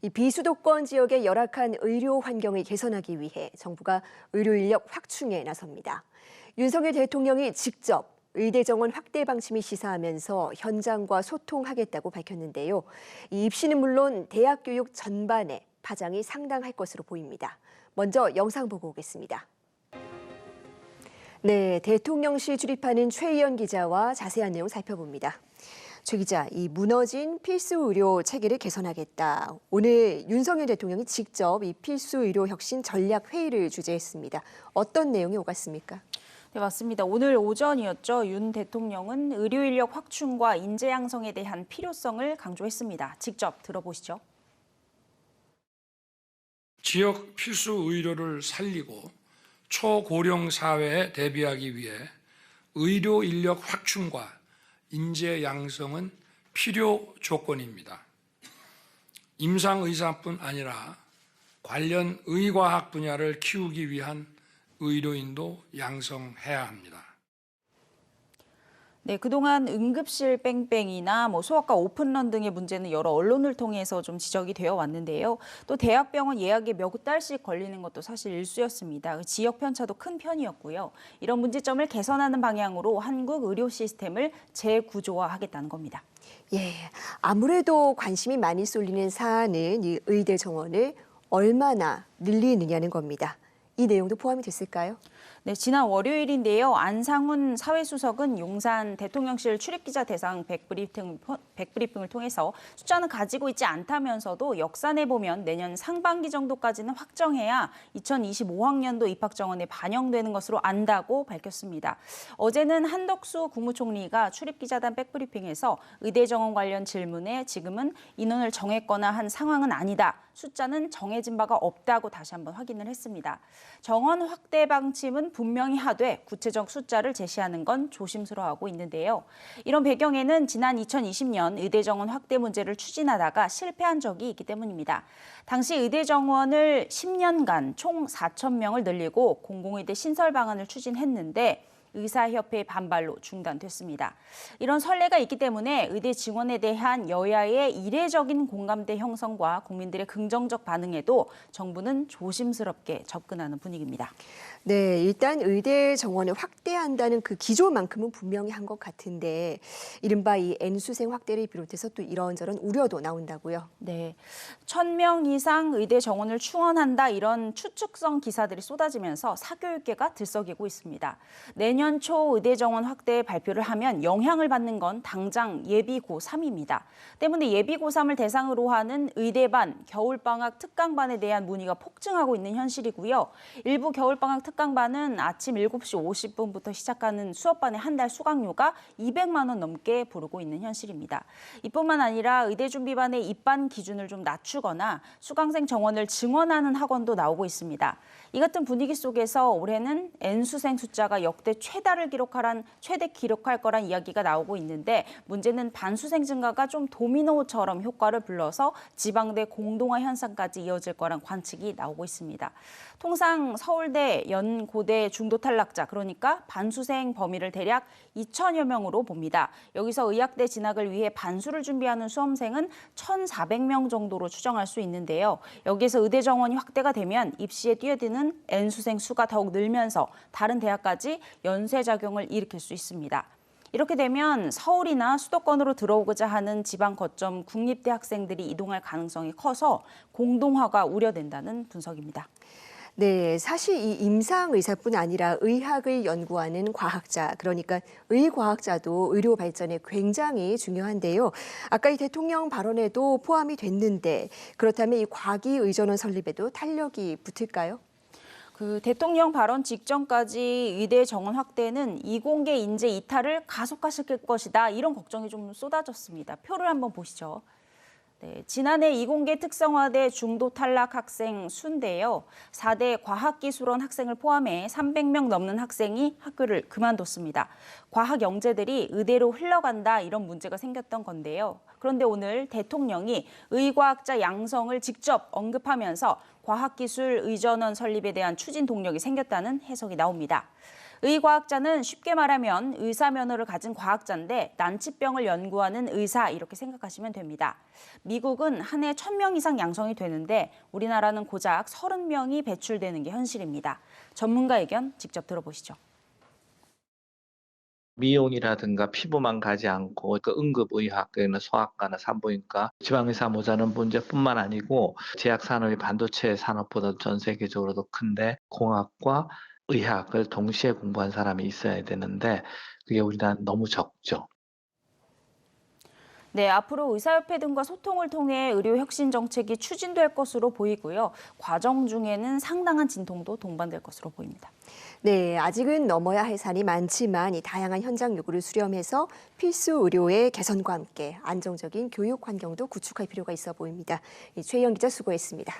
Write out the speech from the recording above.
이 비수도권 지역의 열악한 의료 환경을 개선하기 위해 정부가 의료 인력 확충에 나섭니다. 윤석열 대통령이 직접 의대 정원 확대 방침을 시사하면서 현장과 소통하겠다고 밝혔는데요. 이 입시는 물론 대학 교육 전반에 파장이 상당할 것으로 보입니다. 먼저 영상 보고 오겠습니다. 네, 대통령실 출입하는 최희연 기자와 자세한 내용 살펴봅니다. 최 기자, 이 무너진 필수 의료 체계를 개선하겠다. 오늘 윤석열 대통령이 직접 이 필수 의료 혁신 전략 회의를 주재했습니다. 어떤 내용이 오갔습니까? 네, 맞습니다. 오늘 오전이었죠. 윤 대통령은 의료 인력 확충과 인재 양성에 대한 필요성을 강조했습니다. 직접 들어보시죠. 지역 필수 의료를 살리고 초고령 사회에 대비하기 위해 의료 인력 확충과 인재 양성은 필요 조건입니다. 임상의사뿐 아니라 관련 의과학 분야를 키우기 위한 의료인도 양성해야 합니다. 네, 그동안 응급실 뺑뺑이나 소아과 오픈런 등의 문제는 여러 언론을 통해서 좀 지적이 되어 왔는데요. 또 대학병원 예약에 몇 달씩 걸리는 것도 사실 일쑤였습니다. 지역 편차도 큰 편이었고요. 이런 문제점을 개선하는 방향으로 한국 의료 시스템을 재구조화하겠다는 겁니다. 예, 아무래도 관심이 많이 쏠리는 사안은 이 의대 정원을 얼마나 늘리느냐는 겁니다. 이 내용도 포함이 됐을까요? 네, 지난 월요일인데요. 안상훈 사회수석은 용산 대통령실 출입기자 대상 100브리핑을 통해서 숫자는 가지고 있지 않다면서도 역산해 보면 내년 상반기 정도까지는 확정해야 2025학년도 입학 정원에 반영되는 것으로 안다고 밝혔습니다. 어제는 한덕수 국무총리가 출입기자단 백브리핑에서 의대 정원 관련 질문에 지금은 인원을 정했거나 한 상황은 아니다. 숫자는 정해진 바가 없다고 다시 한번 확인을 했습니다. 정원 확대 방침은 분명히 하되 구체적 숫자를 제시하는 건 조심스러워하고 있는데요. 이런 배경에는 지난 2020년 의대 정원 확대 문제를 추진하다가 실패한 적이 있기 때문입니다. 당시 의대 정원을 10년간 총 4,000명을 늘리고 공공의대 신설 방안을 추진했는데 의사협회의 반발로 중단됐습니다. 이런 선례가 있기 때문에 의대 증원에 대한 여야의 이례적인 공감대 형성과 국민들의 긍정적 반응에도 정부는 조심스럽게 접근하는 분위기입니다. 네, 일단 의대 정원을 확대한다는 그 기조만큼은 분명히 한 것 같은데 이른바 이 N수생 확대를 비롯해서 또 이런저런 우려도 나온다고요? 네, 1,000명 이상 의대 정원을 충원한다 이런 추측성 기사들이 쏟아지면서 사교육계가 들썩이고 있습니다. 내년 초 의대 정원 확대 발표를 하면 영향을 받는 건 당장 예비 고3입니다. 때문에 예비 고3을 대상으로 하는 의대반, 겨울방학 특강반에 대한 문의가 폭증하고 있는 현실이고요. 일부 겨울방학 특강반은 아침 7시 50분부터 시작하는 수업반의 한 달 수강료가 200만 원 넘게 부르고 있는 현실입니다. 이뿐만 아니라 의대 준비반의 입반 기준을 좀 낮추거나 수강생 정원을 증원하는 학원도 나오고 있습니다. 이 같은 분위기 속에서 올해는 N수생 숫자가 역대 최대 기록할 거란 이야기가 나오고 있는데 문제는 반수생 증가가 좀 도미노처럼 효과를 불러서 지방대 공동화 현상까지 이어질 거란 관측이 나오고 있습니다. 통상 서울대, 연고대 중도 탈락자, 그러니까 반수생 범위를 대략 2,000여 명으로 봅니다. 여기서 의학대 진학을 위해 반수를 준비하는 수험생은 1,400명 정도로 추정할 수 있는데요. 여기에서 의대 정원이 확대가 되면 입시에 뛰어드는 N수생 수가 더욱 늘면서 다른 대학까지 연쇄작용을 일으킬 수 있습니다. 이렇게 되면 서울이나 수도권으로 들어오고자 하는 지방 거점 국립대 학생들이 이동할 가능성이 커서 공동화가 우려된다는 분석입니다. 네, 사실 이 임상의사뿐 아니라 의학을 연구하는 과학자, 그러니까 의과학자도 의료 발전에 굉장히 중요한데요. 아까 이 대통령 발언에도 포함이 됐는데 그렇다면 이 과기의전원 설립에도 탄력이 붙을까요? 대통령 발언 직전까지 의대 정원 확대는 이공계 인재 이탈을 가속화시킬 것이다. 이런 걱정이 좀 쏟아졌습니다. 표를 한번 보시죠. 네, 지난해 이공계 특성화대 중도 탈락 학생 수인데요. 4대 과학기술원 학생을 포함해 300명 넘는 학생이 학교를 그만뒀습니다. 과학 영재들이 의대로 흘러간다 이런 문제가 생겼던 건데요. 그런데 오늘 대통령이 의과학자 양성을 직접 언급하면서 과학기술 의전원 설립에 대한 추진 동력이 생겼다는 해석이 나옵니다. 의과학자는 쉽게 말하면 의사 면허를 가진 과학자인데 난치병을 연구하는 의사 이렇게 생각하시면 됩니다. 미국은 한 해 1,000명 이상 양성이 되는데 우리나라는 고작 30명이 배출되는 게 현실입니다. 전문가 의견 직접 들어보시죠. 미용이라든가 피부만 가지 않고 그 응급의학, 소아과나 산부인과, 지방의사 모자란 문제뿐만 아니고 제약 산업이 반도체 산업보다 전 세계적으로도 큰데 공학과 의학을 동시에 공부한 사람이 있어야 되는데 그게 우리나라는 너무 적죠. 네, 앞으로 의사협회 등과 소통을 통해 의료 혁신 정책이 추진될 것으로 보이고요. 과정 중에는 상당한 진통도 동반될 것으로 보입니다. 네, 아직은 넘어야 할 산이 많지만 이 다양한 현장 요구를 수렴해서 필수 의료의 개선과 함께 안정적인 교육 환경도 구축할 필요가 있어 보입니다. 최희영 기자 수고했습니다.